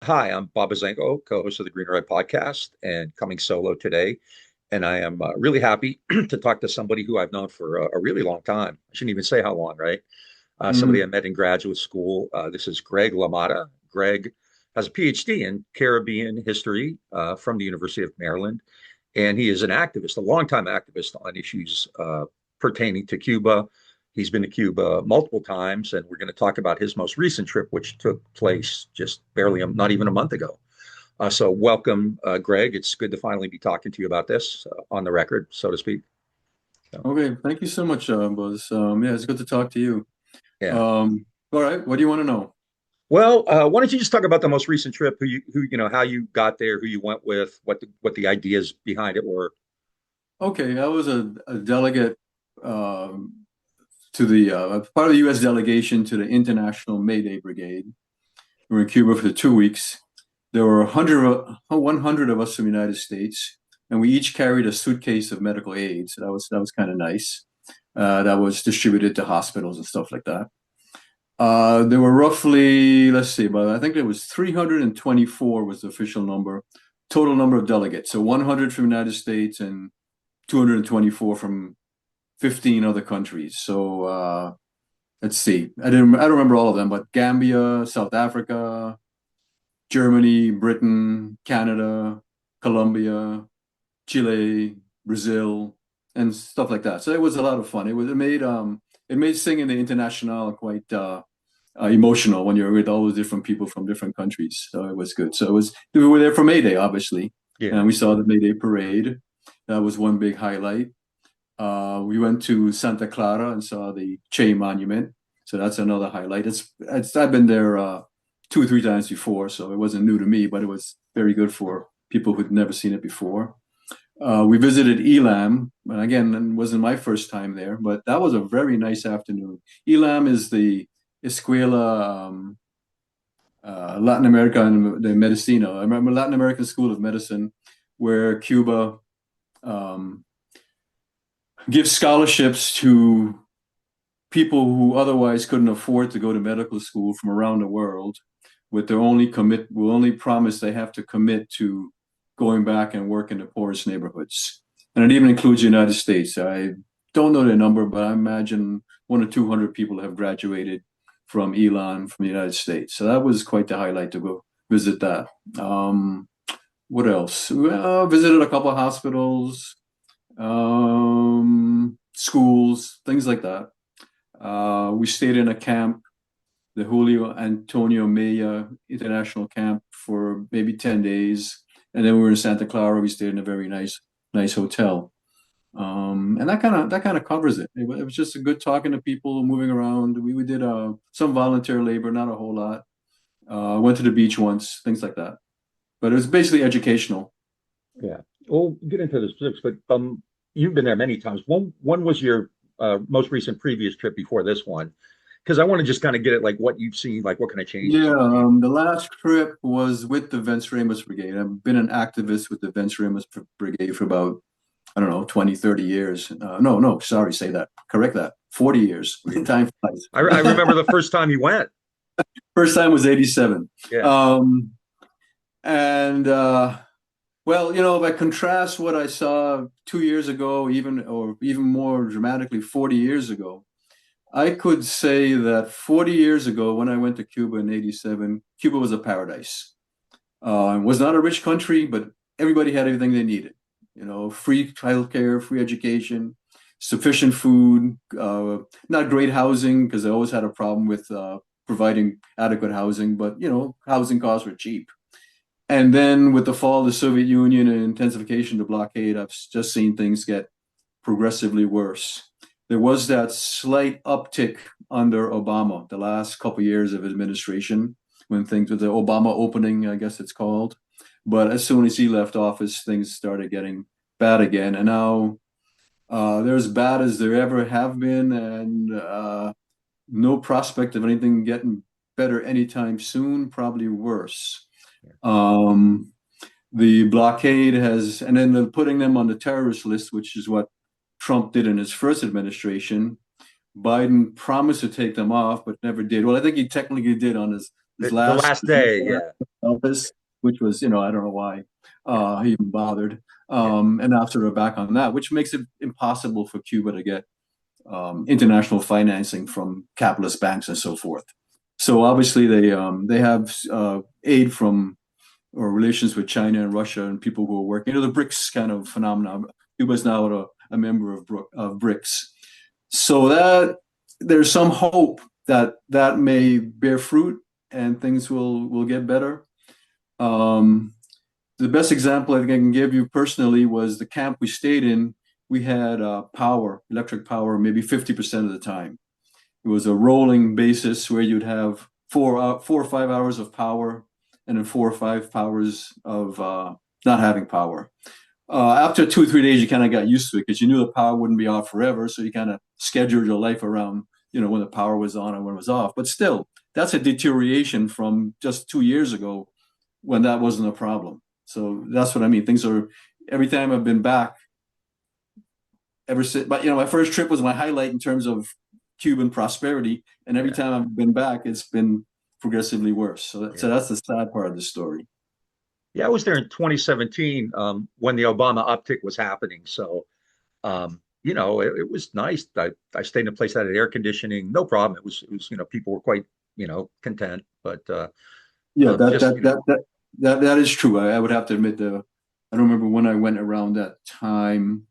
Hi, I'm Bob Bazanko, co-host of the Green Red podcast, and coming solo today. And I am really happy to talk to somebody who I've known for a really long time. I shouldn't even say how long, right? Somebody I Mm, met in graduate school. This is Greg LaMotta. Greg has a Ph.D. in Caribbean history from the University of Maryland, and he is an activist, a longtime activist on issues pertaining to Cuba. He's been to Cuba multiple times, and we're going to talk about his most recent trip, which took place just barely, not even a month ago. So, welcome, Greg. It's good to finally be talking to you about this on the record, so to speak. So, okay, thank you so much, Buzz. Yeah, it's good to talk to you. yeah. All right, what do you want to know? Well, why don't you just talk about the most recent trip? How you got there, who you went with, what the ideas behind it were. Okay, I was a delegate to the part of the U.S. delegation to the International Mayday Brigade. We were in Cuba for 2 weeks. There were 100 of us from the United States, and we each carried a suitcase of medical aid. So that was kind of nice. That was distributed to hospitals and stuff like that. There were roughly, let's see, but I think there was 324 was the official number, total number of delegates. So 100 from the United States and 224 from 15 other countries. So let's see, I don't remember all of them, but Gambia, South Africa, Germany, Britain, Canada, Colombia, Chile, Brazil, and stuff like that. So it was a lot of fun. It made singing the International quite emotional when you're with all those different people from different countries. So it was good. We were there for May Day, obviously, Yeah. and we saw the May Day parade. That was one big highlight. We went to Santa Clara and saw the Che Monument. So that's another highlight. I've been there 2 or 3 times before, so it wasn't new to me, but it was very good for people who'd never seen it before. We visited Elam, and again, it wasn't my first time there, but that was a very nice afternoon. Elam is the Escuela Latin America and the Medicina. I remember Latin American School of Medicine, where Cuba um, gives scholarships to people who otherwise couldn't afford to go to medical school from around the world, with their only promise they have to commit to going back and work in the poorest neighborhoods. And it even includes the United States. I don't know the number, but I imagine 1 or 200 people have graduated from Elon from the United States. So that was quite the highlight to go visit that. What else? Visited a couple of hospitals, schools, things like that. We stayed in a camp, the Julio Antonio Mella International Camp, for maybe 10 days. And then we were in Santa Clara. We stayed in a very nice hotel. And that kind of covers it. It was just a good talking to people, moving around. We did some volunteer labor, not a whole lot. Went to the beach once, things like that. But it was basically educational. Yeah. We'll get into the specifics, but you've been there many times. One was your most recent previous trip before this one, because I want to just kind of get it like what you've seen, like what kind of changes Yeah, you've seen. the last trip was with the Venceremos Brigade. I've been an activist with the Venceremos Brigade for about, I don't know, 20, 30 years. No, no, sorry, say that. Correct that. 40 years. Time I flies. remember the first time you went. First time was 87. Yeah. Um, and well, if I contrast what I saw 2 years ago, even more dramatically 40 years ago, I could say that 40 years ago, when I went to Cuba in 87, Cuba was a paradise. It was not a rich country, but everybody had everything they needed. Free childcare, free education, sufficient food, not great housing, because I always had a problem with providing adequate housing, but housing costs were cheap. And then with the fall of the Soviet Union and intensification of the blockade, I've just seen things get progressively worse. There was that slight uptick under Obama, the last couple of years of administration, when things with the Obama opening, I guess it's called. But as soon as he left office, things started getting bad again. And now they're as bad as there ever have been, and no prospect of anything getting better anytime soon, probably worse. Um, the blockade and then they're putting them on the terrorist list, which is what Trump did in his first administration. Biden promised to take them off, but never did. Well, I think he technically did on his his The last last day, yeah, office, which was, I don't know why yeah, he even bothered. yeah, And now sort of back on that, which makes it impossible for Cuba to get international financing from capitalist banks and so forth. So obviously they have aid from or relations with China and Russia and people who are working. The BRICS kind of phenomenon. Cuba is now a member of BRICS. So that there's some hope that that may bear fruit and things will get better. Um, the best example I can give you personally was the camp we stayed in. We had power, electric power, maybe 50% of the time. It was a rolling basis where you'd have 4 or 5 hours of power and then 4 or 5 hours of not having power. After 2 or 3 days, you kind of got used to it because you knew the power wouldn't be off forever. So you kind of scheduled your life around, when the power was on and when it was off. But still, that's a deterioration from just 2 years ago when that wasn't a problem. So that's what I mean. Things are, every time I've been back, ever since, but my first trip was my highlight in terms of Cuban prosperity. And every yeah, time I've been back, it's been progressively worse. So yeah. that's the sad part of the story. Yeah, I was there in 2017 when the Obama uptick was happening. So, it was nice. I stayed in a place that had air conditioning, no problem. It was, people were quite, content. But Yeah, that just, that that that that is true. I would have to admit I don't remember when I went around that time.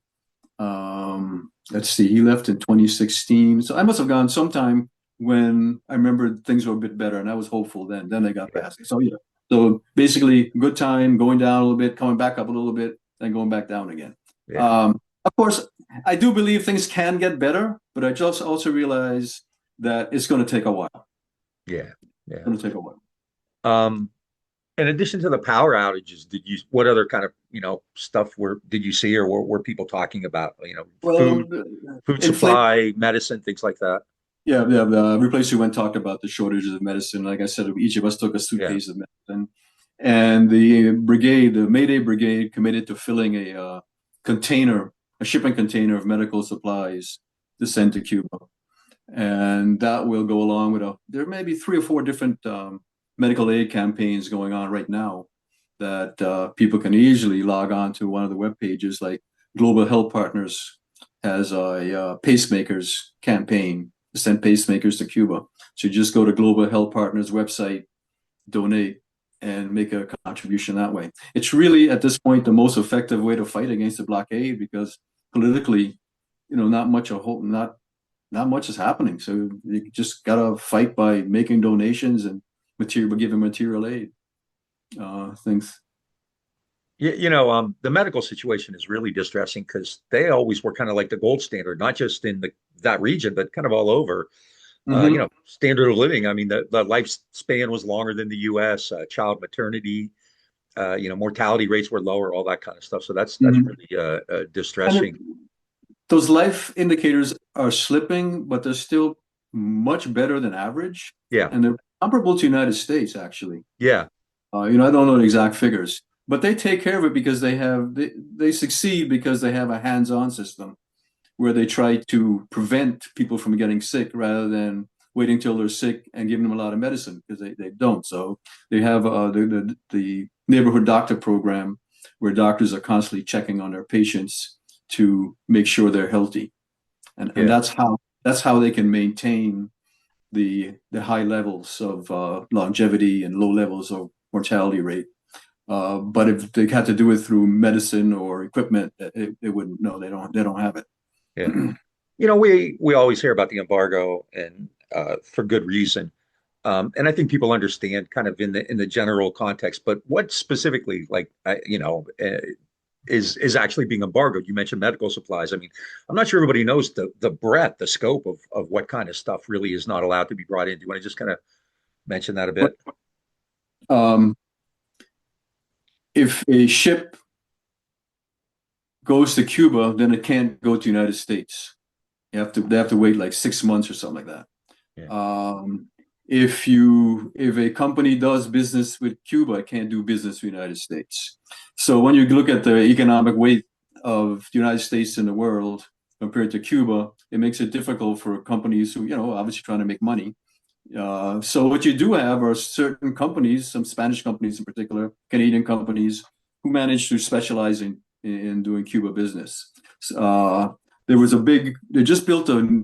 Let's see, he left in 2016. So I must have gone sometime when I remember things were a bit better and I was hopeful then. Then they got yeah, past it. So yeah. So basically good time, going down a little bit, coming back up a little bit, then going back down again. yeah, Of course, I do believe things can get better, but I just also realize that it's going to take a while. yeah, yeah. It's going to take a while. Um, in addition to the power outages, what other kind of, stuff did you see or were people talking about, Well, food inflation. supply, medicine, things like that? Yeah, yeah. Every place we went talked about the shortages of medicine. Like I said, each of us took a Yeah, suitcase of medicine, and the brigade, the Mayday Brigade, committed to filling a shipping container of medical supplies to send to Cuba, and that will go along with there may be 3 or 4 different medical aid campaigns going on right now that people can easily log on to one of the web pages. Like Global Health Partners has a pacemakers campaign to send pacemakers to Cuba. So you just go to Global Health Partners website, donate, and make a contribution that way. It's really at this point the most effective way to fight against the blockade because politically, not much is happening. So you just gotta fight by making donations and giving material aid. Things. the medical situation is really distressing because they always were kind of like the gold standard, not just in that region, but kind of all over. Mm-hmm. Standard of living. I mean, the lifespan was longer than the U.S. Child maternity, mortality rates were lower, all that kind of stuff. So that's Mm-hmm. really And distressing. those life indicators are slipping, but they're still much better than average, Yeah, and they're comparable to United States actually. yeah, I don't know the exact figures, but they take care of it because they succeed because they have a hands-on system where they try to prevent people from getting sick rather than waiting till they're sick and giving them a lot of medicine because they don't. So they have the neighborhood doctor program where doctors are constantly checking on their patients to make sure they're healthy, and yeah. that's how they can maintain the high levels of longevity and low levels of mortality rate. But if they had to do it through medicine or equipment, it wouldn't. No, they don't have it. Yeah. We always hear about the embargo and for good reason. And I think people understand kind of in the general context, but what specifically, like, is actually being embargoed? You mentioned medical supplies. I mean, I'm not sure everybody knows the breadth, the scope of what kind of stuff really is not allowed to be brought in. Do you want to just kind of mention that a But bit? um, if a ship goes to Cuba, then it can't go to the United States. They have to wait like 6 months or something like Yeah. that. If a company does business with Cuba, it can't do business with the United States. So when you look at the economic weight of the United States in the world compared to Cuba, it makes it difficult for companies who, obviously trying to make money So what you do have are certain companies, some Spanish companies in particular, Canadian companies, who manage to specialize in doing Cuba business. Uh, there was a big, they just built a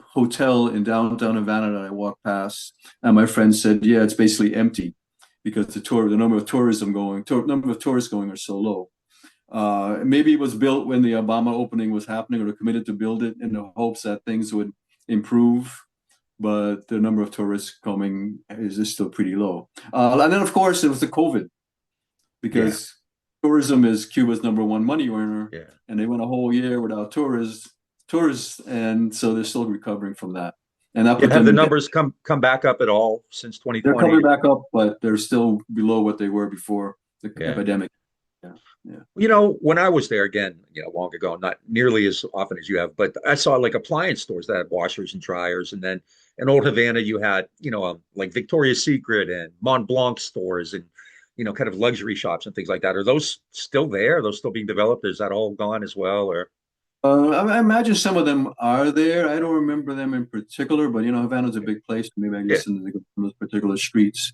hotel in downtown Havana that I walked past, and my friend said, "Yeah, it's basically empty because the number of number of tourists going are so low." Maybe it was built when the Obama opening was happening, or they committed to build it in the hopes that things would improve. But the number of tourists coming is still pretty low. And then, of course, it was the COVID Yeah, because tourism is Cuba's number one money earner, yeah. and they went a whole year without tourists, and so they're still recovering from that. And that Yeah, put have the them, numbers come back up at all since they're 2020? coming back up, but they're still below what they were before the Yeah. epidemic. Yeah, yeah. When I was there again, long ago, not nearly as often as you have, but I saw like appliance stores that had washers and dryers, and then in Old Havana you had, like Victoria's Secret and Mont Blanc stores and kind of luxury shops and things like that. Are those still there? Are those still being developed? Is that all gone as well? Or I imagine some of them are there. I don't remember them in particular, but Havana's a big place. Maybe I yeah, listen to those particular streets.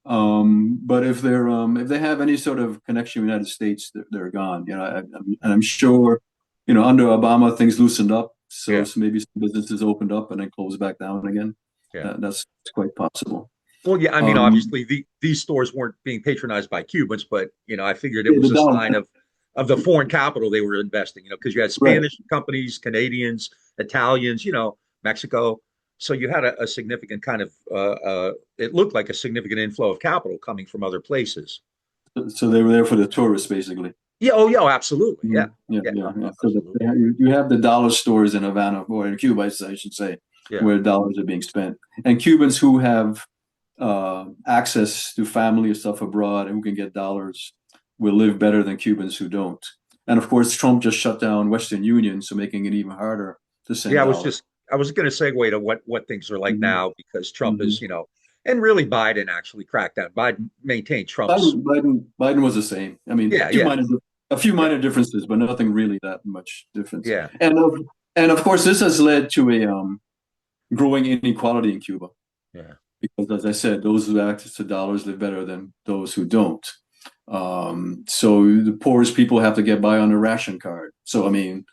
But if they have any sort of connection with the United States, they're gone. And I'm sure, under Obama things loosened up, yeah, so maybe some businesses opened up and then closed back down again. yeah. That's quite possible. Well, yeah, I mean, Um, obviously these stores weren't being patronized by Cubans, but I figured it yeah, was the a dollar, sign of the foreign capital they were investing, because you had right. Spanish companies, Canadians, Italians, Mexico. So you had a significant kind of it looked like a significant inflow of capital coming from other places. So they were there for the tourists, basically. Yeah, oh yeah, absolutely. Yeah. Mhm. Yeah, Yeah, yeah, yeah. So absolutely. you have the dollar stores in Havana or in Cuba, I should say, Yeah. where dollars are being spent, and Cubans who have access to family or stuff abroad and who can get dollars will live better than Cubans who don't. And of course, Trump just shut down Western Union, so making it even harder to Yeah, send dollars. I was going to segue to what things are like Mhm. now because Trump is, Mhm. and really Biden actually cracked down. Biden maintained Trump's. Biden was the same. I mean, Yeah, yeah, a few yeah, minor differences, but nothing really that much difference. yeah, And of course, this has led to a growing inequality in Cuba yeah, because, as I said, those who have access to dollars live better than those who don't. So the poorest people have to get by on a ration card. So I mean,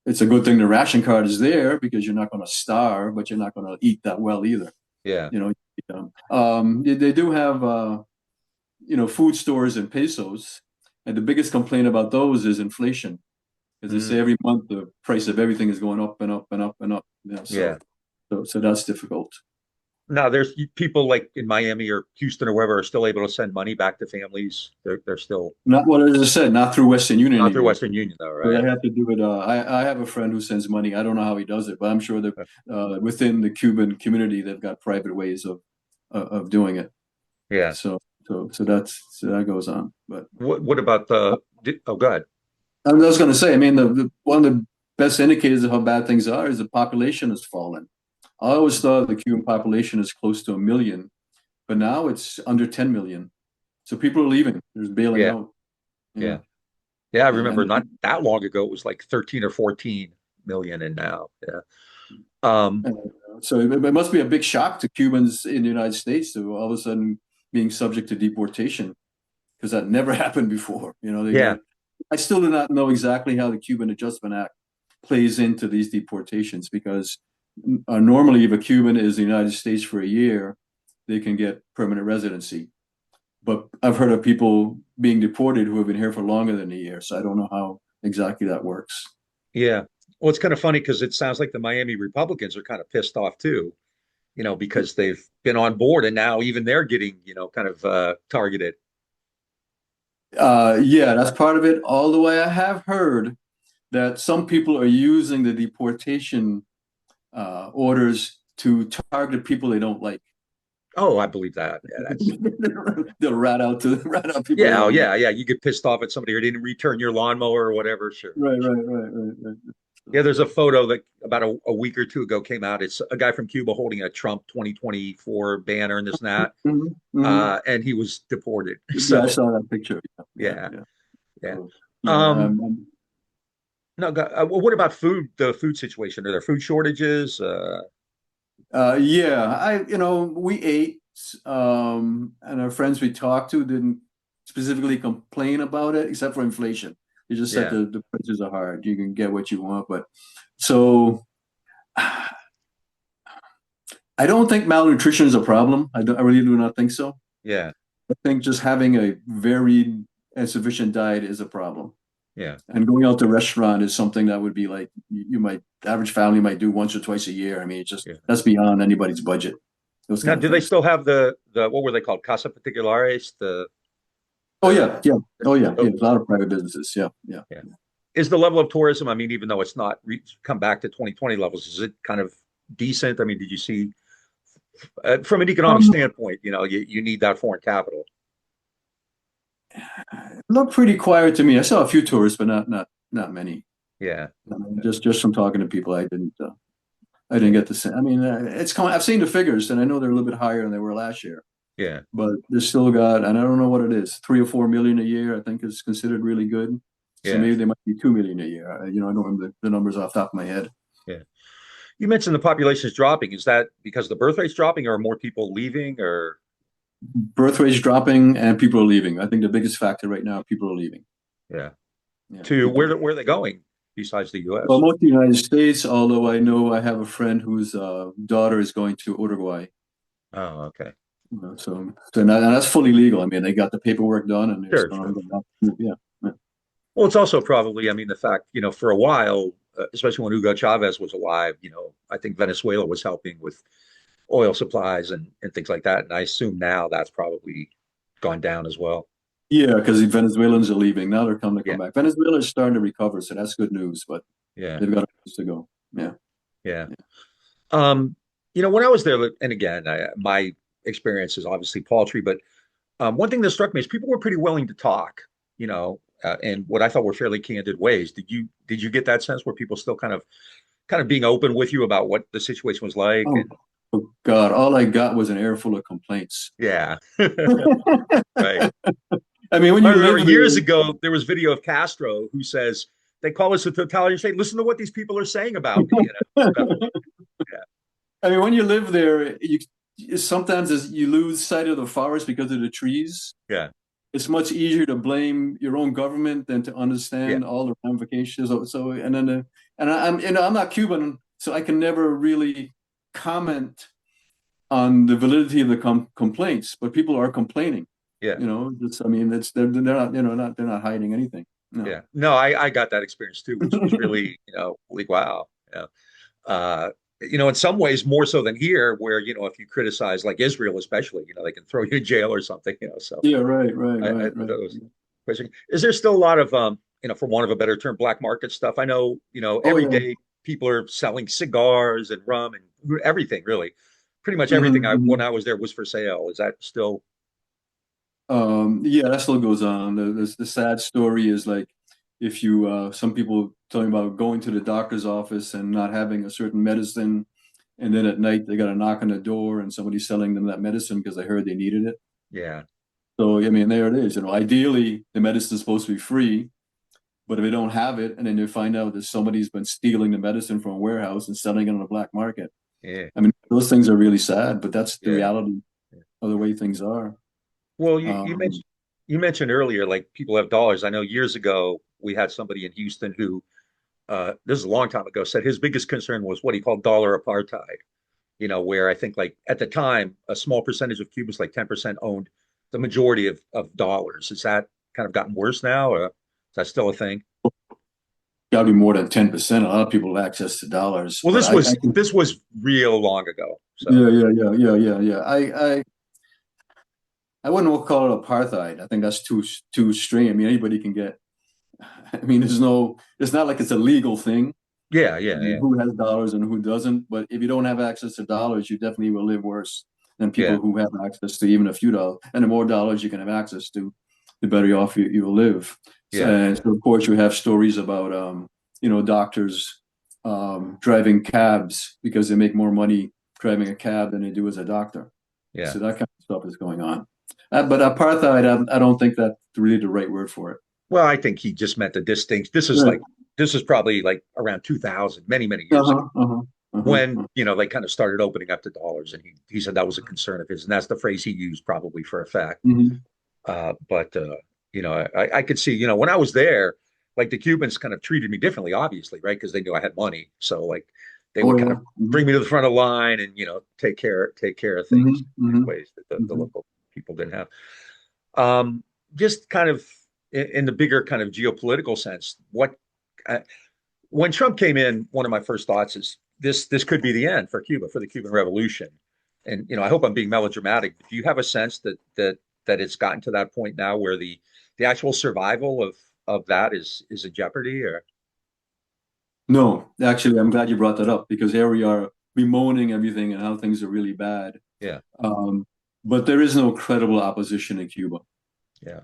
it's a good thing the ration card is there because you're not going to starve, but you're not going to eat that well either. yeah. You know, they do have food stores in pesos, and the biggest complaint about those is inflation, because they say Mm, every month the price of everything is going up and up and up and up. yeah. So that's difficult. Now there's people like in Miami or Houston or wherever are still able to send money back to families. They're still Not what as I said, not through Western Union not through anymore. Western Union though, So right? they have to do it. I have a friend who sends money. I don't know how he does it, but I'm sure that within the Cuban community, they've got private ways of doing it. Yeah. So so that goes on. But What about the? Oh, God. I was going to say, I mean, one of the best indicators of how bad things are is the population has fallen. I always thought the Cuban population is close to a million, but now it's under 10 million. So people are leaving. There's bailing Yeah, out. Yeah. yeah, yeah. I remember And not that long ago it was like 13 or 14 million, and now, yeah. Um, Uh, so it must be a big shock to Cubans in the United States to all of a sudden being subject to deportation because that never happened before. yeah, I still do not know exactly how the Cuban Adjustment Act plays into these deportations because normally if a Cuban is in the United States for a year, they can get permanent residency. But I've heard of people being deported who have been here for longer than a year. So I don't know how exactly that works. yeah. Well, it's kind of funny because it sounds like the Miami Republicans are kind of pissed off too, because they've been on board and now even they're getting, kind of targeted. Yeah, that's part of it. Although I have heard that some people are using the deportation orders to target people they don't like. Oh, I believe that. Yeah, that's They'll rat out people they yeah, oh don't like. yeah, yeah. You get pissed off at somebody who didn't return your lawnmower or whatever. Sure, sure. Right. Yeah, So, there's a photo that about a week or two ago came out. It's a guy from Cuba holding a Trump 2024 banner and this and that. mhm. And he was deported. Yeah, I So saw that picture. yeah, Yeah. yeah. So, yeah. Um, no, well, what about food? The food situation? Are there food shortages? Yeah, we ate, and our friends we talked to didn't specifically complain about it, except for inflation. They just said Yeah, the prices are hard. You can get what you want, but so I don't think malnutrition is a problem. I really do not think so. yeah, I think just having a varied and sufficient diet is a problem. yeah. And going out to restaurant is something that would be like you might average family might do once or twice a year. I mean, it's just Yeah. that's beyond anybody's budget. Those Now, kind of do they things. still have the what were they called? Casa Particulares? Oh The yeah, yeah. Oh yeah, so, yeah. A lot of private businesses. Yeah, yeah. yeah. Is the level of tourism? I mean, even though it's not come back to 2020 levels, is it kind of decent? I mean, did you see from an economic Um, standpoint? You need that foreign capital. Looked pretty quiet to me. I saw a few tourists, but not many. Yeah, Just from talking to people, I didn't yeah, get the same. I mean, it's coming. I've seen the figures, and I know they're a little bit higher than they were last year. yeah, But they're still got, and I don't know what it is, 3 or 4 million a year. I think is considered really good. So yeah, maybe they might be 2 million a year. I don't remember the numbers off the top of my head. yeah. You mentioned the population is dropping. Is that because the birth rate's dropping, or more people leaving, or Birth rates dropping, and people are leaving. I think the biggest factor right now, people are leaving. yeah? Yeah, To people. where are they going besides the Well, U.S.? most of the United States, although I know I have a friend whose daughter is going to Uruguay. Oh, okay. And that's fully legal. I mean, they got the paperwork done, and they're Sure, still sure. going out. Yeah, yeah. Well, it's also probably, I mean, the fact, for a while, especially when Hugo Chavez was alive, I think Venezuela was helping with oil supplies and things like that. And I assume now that's probably gone down as well. Yeah, because the Venezuelans are leaving. Now they're coming to Yeah, come back. Venezuela is starting to recover, so that's good news, but yeah, they've got a ways to go. Yeah. yeah. Um, when I was there, and again, my experience is obviously paltry, but one thing that struck me is people were pretty willing to talk, and what I thought were fairly candid ways. Did you get that sense where people still kind of being open with you about what the situation was like? Oh, And oh God, all I got was an air full of complaints. yeah, right. I mean, when I you remember live years there, ago there was video of Castro who says they call us a totalitarian state. Listen to what these people are saying about me. Stuff like I mean, when you live there, you sometimes as you lose sight of the forest because of the trees. yeah, It's much easier to blame your own government than to yeah, understand all the ramifications. And then I'm not Cuban, so I can never really comment on the validity of the complaints. But people are complaining. yeah, I mean, they're not not they're not hiding anything. No. yeah. No, I got that experience too, which was really like wow. Yeah. In some ways more so than here, where if you criticize like Israel, especially, they can throw you in jail or something. So Yeah, right, right, I right, thought right. that was question. Is there still a lot of for want of a better term, black market stuff? I know, Oh every yeah. day people are selling cigars and rum and everything, really. Pretty much everything when Hmm. I was there was for sale. Is that still? Yeah, that still goes on. The sad story is like if you some people talking about going to the doctor's office and not having a certain medicine, and then at night they got a knock on the door and somebody's selling them that medicine because they heard they needed it. Yeah, So I mean, there it is. Ideally the medicine's supposed to be free, but if they don't have it, and then you find out that somebody's been stealing the medicine from a warehouse and selling it on the black market. yeah, I mean, those things are really sad, but that's the yeah. reality of the way things are. Well, you Um, mentioned earlier like people have dollars. I know years ago we had somebody in Houston who this is a long time ago said his biggest concern was what he called dollar apartheid. Where I think like at the time a small percentage of Cubans, like 10%, owned the majority of dollars. Is that kind of gotten worse now, or is that still a thing? Got to be more than 10%. A lot of people have access to dollars, Well, but this I was can, this was real long ago. So yeah, yeah, yeah, yeah, yeah, yeah. I wouldn't call it apartheid. I think that's too extreme. I mean, anybody can get. I mean, it's not like it's a legal thing. yeah, I yeah, mean, yeah, who has dollars and who doesn't? But if you don't have access to dollars, you definitely will live worse than yeah, people who have access to even a few dollars. And the more dollars you can have access to, the better off you will live. So, yeah, and so, of course, you have stories about doctors driving cabs because they make more money driving a cab than they do as a doctor. yeah. So that kind of stuff is going on. But apartheid, I don't think that's really the right word for it. Well, I think he just meant the distinct. This is Right. like this is probably like around 2000, many years ago. Uh-huh, uh-huh. when, they kind of started opening up the dollars, and he said that was a concern of his, and that's the phrase he used probably for a fact. Mhm. But I could see, when I was there, like the Cubans kind of treated me differently, obviously, right? Because they knew I had money. So like they Oh would kind yeah. of bring me to the front of the line and, take care of things in Hmm. ways that the local people didn't have. Just kind of in the bigger kind of geopolitical sense, uh, when Trump came in, one of my first thoughts is this could be the end for Cuba, for the Cuban Revolution. And I hope I'm being melodramatic. Do you have a sense that it's gotten to that point now where the actual survival of that is in jeopardy? Or No, actually, I'm glad you brought that up because here we are bemoaning everything and how things are really bad. yeah, Um, but there is no credible opposition in Cuba. yeah,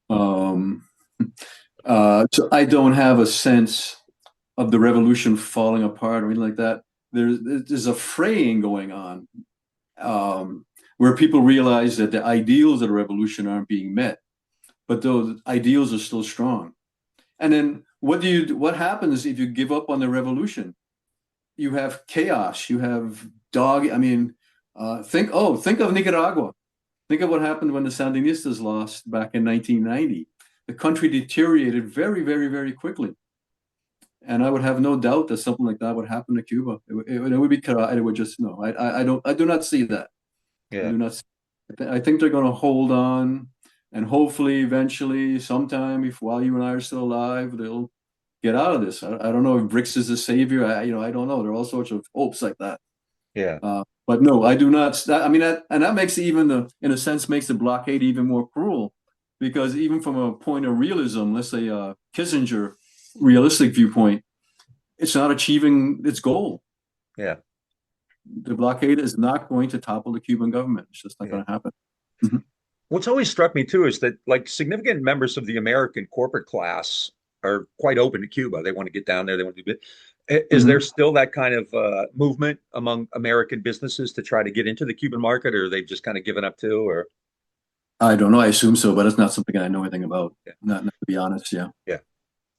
Um, so I don't have a sense of the revolution falling apart or anything like that. There's a fraying going on, where people realize that the ideals of the revolution aren't being met, but those ideals are still strong. And then what happens if you give up on the revolution? You have chaos. You have dog. I mean, think of Nicaragua. Think of what happened when the Sandinistas lost back in 1990. The country deteriorated very, very, very quickly. And I would have no doubt that something like that would happen to Cuba. It would be it would just no. I do not see that. I yeah, do not. I think they're going to hold on, and hopefully, eventually, sometime, if while you and I are still alive, they'll get out of this. I don't know if BRICS is the savior. I don't know. There are all sorts of hopes like that. yeah, But no, I do not. I mean, that makes even in a sense, makes the blockade even more cruel, because even from a point of realism, let's say Kissinger realistic viewpoint, it's not achieving its goal. yeah, The blockade is not going to topple the Cuban government. It's just not yeah. going to happen. Mhm. What's always struck me too is that like significant members of the American corporate class are quite open to Cuba. They want to get down there. They want to do it. Is there Mhm. still that kind of movement among American businesses to try to get into the Cuban market, or they've just kind of given up too? Or I don't know. I assume so, but it's not something I know anything about. yeah, Not to be honest. Yeah. yeah.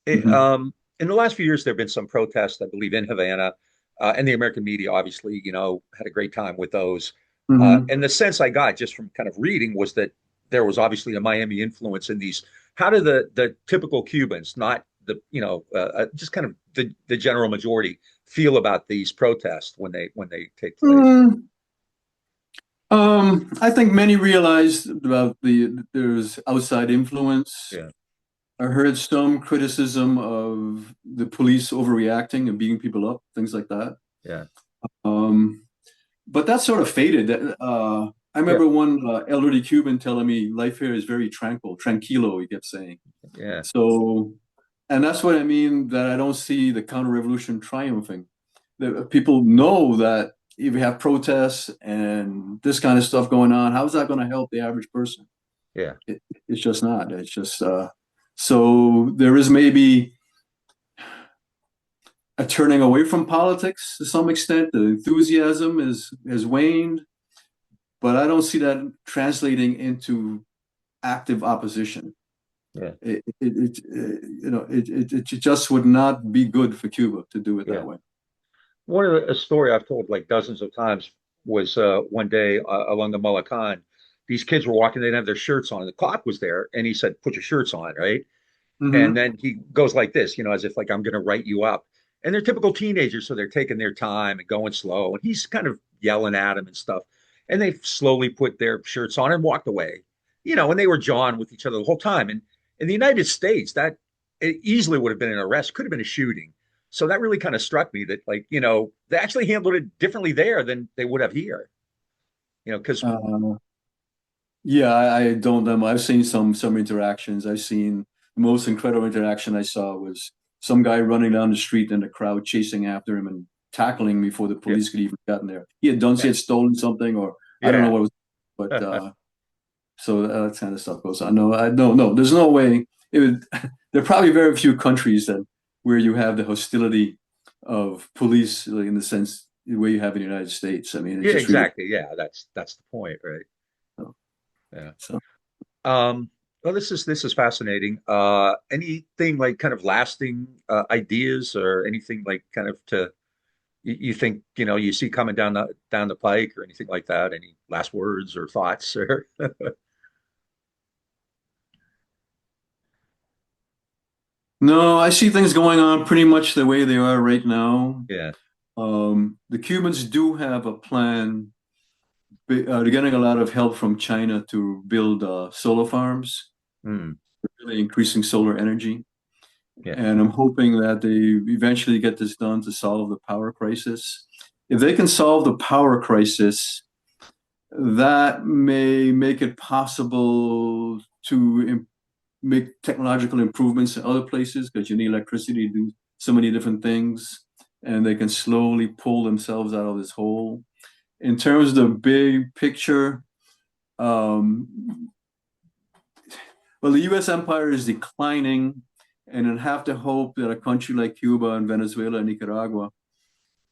Hmm. In the last few years, there have been some protests, I believe, in Havana, and the American media, obviously, had a great time with those. Hmm. And the sense I got just from kind of reading was that there was obviously a Miami influence in these. How do the typical Cubans, not just kind of the general majority, feel about these protests when they take place? Mm. I think many realized about there's outside influence. Yeah, I heard some criticism of the police overreacting and beating people up, things like that. yeah, Um, but that sort of faded. I yeah, remember one elderly Cuban telling me life here is very tranquilo, he kept saying. yeah, So, and that's what I mean that I don't see the counter-revolution triumphing. The people know that if you have protests and this kind of stuff going on, how is that going to help the average person? yeah, It's just not. It's just so there is maybe a turning away from politics to some extent. The enthusiasm is has waned, but I don't see that translating into active opposition. yeah, It just would not be good for Cuba to do it yeah. that way. One of a story I've told like dozens of times was one day along the Malacan. These kids were walking, they didn't have their shirts on. And the cop was there, and he said, "Put your shirts on," right? And Hmm. then he goes like this, as if like I'm going to write you up. And they're typical teenagers, so they're taking their time and going slow. And he's kind of yelling at them and stuff. And they slowly put their shirts on and walked away. And they were jawing with each other the whole time. And in the United States, that it easily would have been an arrest, could have been a shooting. So that really kind of struck me that, like, they actually handled it differently there than they would have here. Because Uh, yeah, I don't know. I've seen some interactions. I've seen the most incredible interaction I saw was some guy running down the street and the crowd chasing after him and tackling me before the yeah, police could even gotten there. He yeah, had stolen something, or I don't know yeah, what it was, but so that kind of stuff goes on. No, I no, no. There's no way it would. There are probably very few countries that where you have the hostility of police, like in the sense the way you have in the United States. I mean, it's yeah, just really. exactly. Yeah, that's the point, right? So, Yeah. so. Um, well, this is fascinating. Anything like kind of lasting ideas or anything like kind of to you think, you see coming down the pike or anything like that? Any last words or thoughts? Or No, I see things going on pretty much the way they are right now. yeah. The Cubans do have a plan. They're getting a lot of help from China to build solar farms, Hmm. really increasing solar energy. Yeah. And I'm hoping that they eventually get this done to solve the power crisis. If they can solve the power crisis, that may make it possible to make technological improvements in other places because you need electricity to do so many different things, and they can slowly pull themselves out of this hole. In terms of the big picture, um, well, the U.S. empire is declining, and I'd have to hope that a country like Cuba and Venezuela and Nicaragua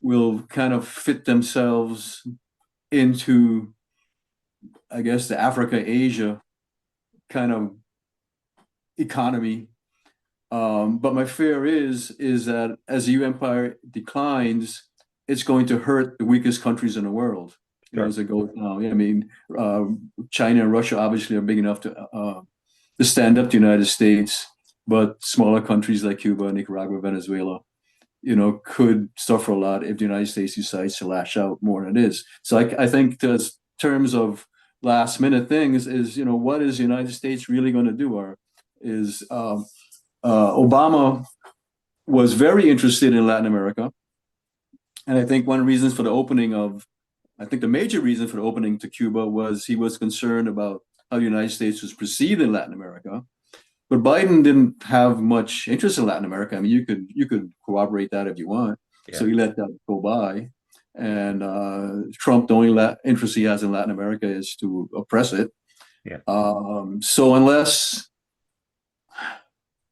will kind of fit themselves into, I guess, the Africa Asia kind of economy. But my fear is that as the U empire declines, it's going to hurt the weakest countries in the world. Sure. As it goes now. Yeah, I mean, uh, China and Russia obviously are big enough to stand up to the United States, but smaller countries like Cuba, Nicaragua, Venezuela, could suffer a lot if the United States decides to lash out more than it is. So I think the terms of last minute things is, what is the United States really going to do? Or is Obama was very interested in Latin America. And I think one of the reasons for the opening of, I think the major reason for the opening to Cuba was he was concerned about how the United States was perceived in Latin America. But Biden didn't have much interest in Latin America. I mean, you could corroborate that if you want. So Yeah. he let that go by. And Trump, the only interest he has in Latin America is to oppress it. Yeah. So unless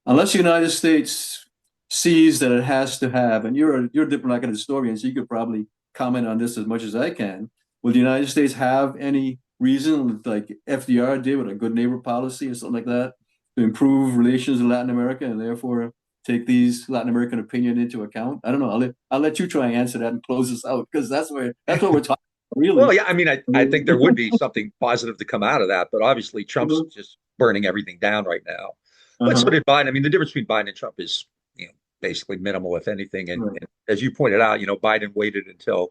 the United States sees that it has to have, and you're a diplomatic historian, so you could probably comment on this as much as I can. Will the United States have any reason, like FDR did with a good neighbor policy or something like that, to improve relations in Latin America and therefore take these Latin American opinion into account? I don't know. I'll let you try and answer that and close this out because that's what we're talking about, Well, really. yeah, I mean, I think there would be something positive to come out of that, but obviously Trump's Mhm. just burning everything down right now. But so Uh-huh. did Biden. I mean, the difference between Biden and Trump is, basically minimal, if anything. And, Right. and as you pointed out, Biden waited until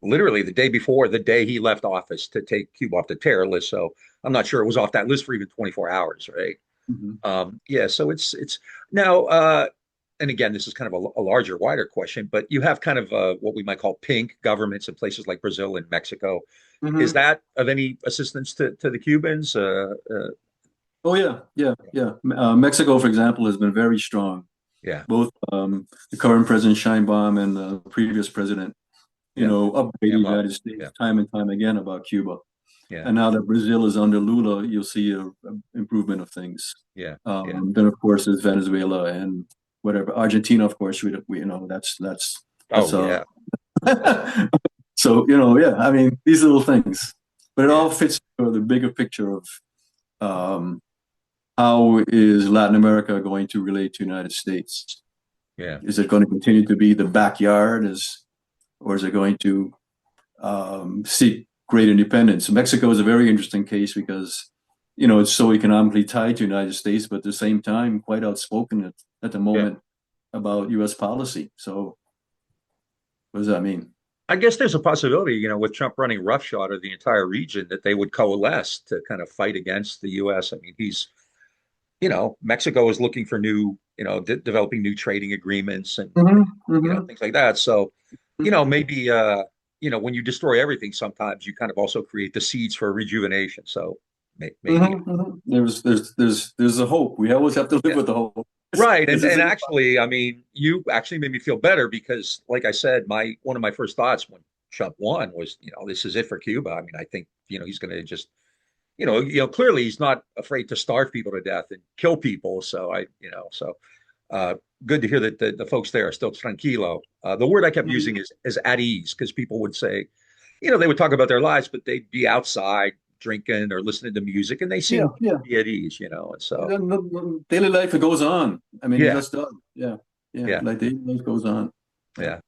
literally the day before the day he left office to take Cuba off the terror list. So I'm not sure it was off that list for even 24 hours, right? Mhm. Yeah, so it's now, and again, this is kind of a larger, wider question, but you have kind of what we might call pink governments in places like Brazil and Mexico. Is Mhm. that of any assistance to the Cubans? Oh yeah, yeah, yeah. Mexico, for example, has been very strong. Yeah, Both the current president Sheinbaum and the previous president, yeah, upbraided the Ambo, United States yeah, time and time again about Cuba. yeah, And now that Brazil is under Lula, you'll see a improvement of things. yeah, yeah. Then of course there's Venezuela and whatever. Argentina, of course, that's Oh, yeah, so yeah. I mean these little things, but it yeah, all fits the bigger picture of um, how is Latin America going to relate to the United States? yeah, Is it going to continue to be the backyard, or is it going to seek great independence? Mexico is a very interesting case because it's so economically tied to the United States, but at the same time quite outspoken at the yeah. moment about U.S. policy. So what does that mean? I guess there's a possibility, with Trump running roughshod of the entire region, that they would coalesce to kind of fight against the U.S. I mean, Mexico is looking for new, developing new trading agreements and, Hmm. Hmm. things like that. So, maybe, when you destroy everything, sometimes you kind of also create the seeds for rejuvenation. So maybe, Hmm. Hmm. There's a hope. We always have to live yeah, with the hope. right. This And isn't. actually, I mean, you actually made me feel better because, like I said, one of my first thoughts when Trump won was, this is it for Cuba. I mean, I think, he's going to just clearly he's not afraid to starve people to death and kill people. So uh, good to hear that the folks there are still tranquilo. The word I kept using Mhm. is at ease because people would say, they would talk about their lives, but they'd be outside drinking or listening to music, and they Yeah, seem to yeah. be at ease, and so Daily life, it goes on. I mean, it yeah, just does. Yeah, yeah. yeah, Like daily life goes on. Yeah. yeah.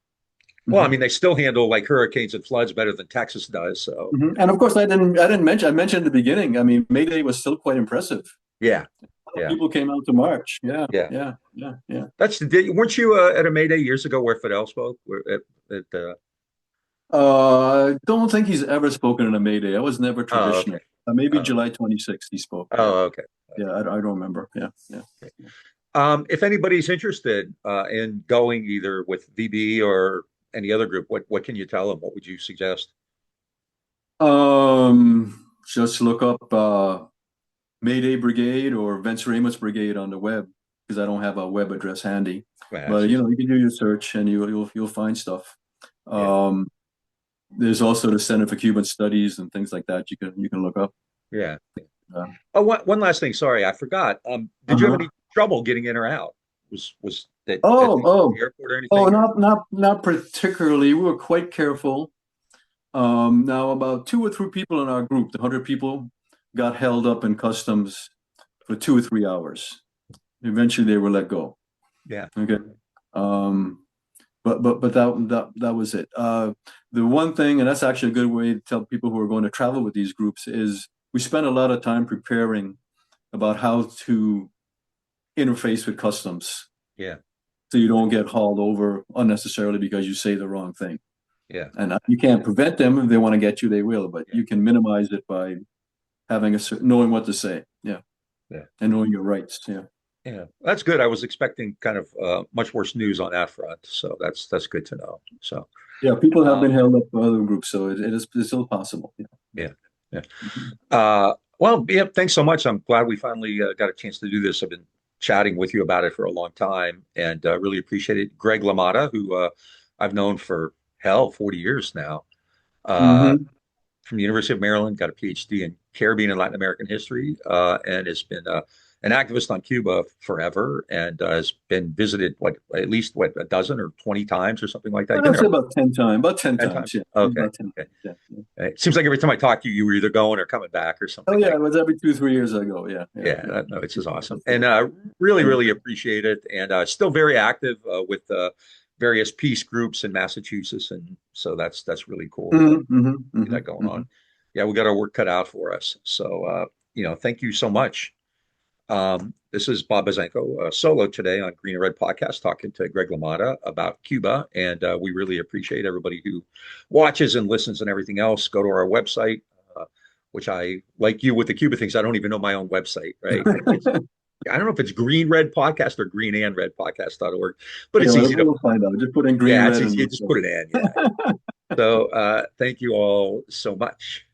Well, I hmm mean, they still handle like hurricanes and floods better than Texas does. So And of course, I didn't mention, I mentioned at the beginning. I mean, May Day was still quite impressive. yeah, yeah, People came out to march. Yeah, yeah. yeah, yeah, yeah. Weren't you at a May Day years ago where Fidel spoke? I don't think he's ever spoken in a May Day. I was never Oh, okay. traditional. Maybe Oh, July 26th he spoke. Yeah, oh, okay. yeah. I don't remember. Yeah, yeah. Okay. If anybody's interested in going either with VB or any other group, what can you tell them? What would you suggest? Just look up Mayday Brigade or Venceremos Brigade on the web because I don't have a web address handy. Well, that's But easy. you can do your search and you'll find stuff. Yeah, Um, there's also the Center for Cuban Studies and things like that you can look up. yeah. Uh, Oh, one last thing. Sorry, I forgot. Did you have any uh-huh. trouble getting in or out? Was that at Oh, the oh, airport or oh, anything? Or not particularly. We were quite careful. Now about two or three people in our group, the 100 people, got held up in customs for 2 or 3 hours. Eventually, they were let go. yeah, Okay. Um, but that was it. The one thing, and that's actually a good way to tell people who are going to travel with these groups, is we spend a lot of time preparing about how to interface with customs yeah, so you don't get hauled over unnecessarily because you say the wrong thing. yeah, And you can't prevent them if they want to get you, they will, but yeah, you can minimize it by having a certain, knowing what to say. Yeah. yeah, And knowing your rights. Yeah. yeah. That's good. I was expecting kind of much worse news on that front, so that's good to know. So, Yeah. People have uh, been held up by other groups, so it's still possible. Yeah. Yeah. yeah, yeah. Mhm. Well, yeah. Thanks so much. I'm glad we finally got a chance to do this. I've been chatting with you about it for a long time, and really appreciate it. Greg LaMotta, who I've known for hell 40 years now. Uh, Mhm. from the University of Maryland, got a PhD in Caribbean and Latin American history, and has been an activist on Cuba forever, and has been visited like at least what a dozen or 20 times or something like that. You've been I'd there say about 10 times, about 10 10 times. times. Yeah. Okay. About 10 Okay. times. Yeah. Yeah. It seems like every time I talk to you, you were either going or coming back or Oh, something yeah. like It was every 2, 3 years ago. Yeah. Yeah. yeah, Yeah. no, it's just awesome, Before. and really, Yeah. really appreciate it. And still very active with various peace groups in Massachusetts, and so that's really cool to see that going on. Yeah, we got our work cut out for us. So, thank you so much. This is Bob Bazenko solo today on Green and Red Podcast, talking to Greg LaMotta about Cuba, and we really appreciate everybody who watches and listens and everything else. Go to our website. Which I like you with the Cuba things. I don't even know my own website, right? I don't know if it's Green Red Podcast or Green and Red Podcast.org, but Yeah, it's easy to we'll find. find out. Just put in green, Yeah, it's red, easy. and You just put it in. Yeah. So thank you all so much.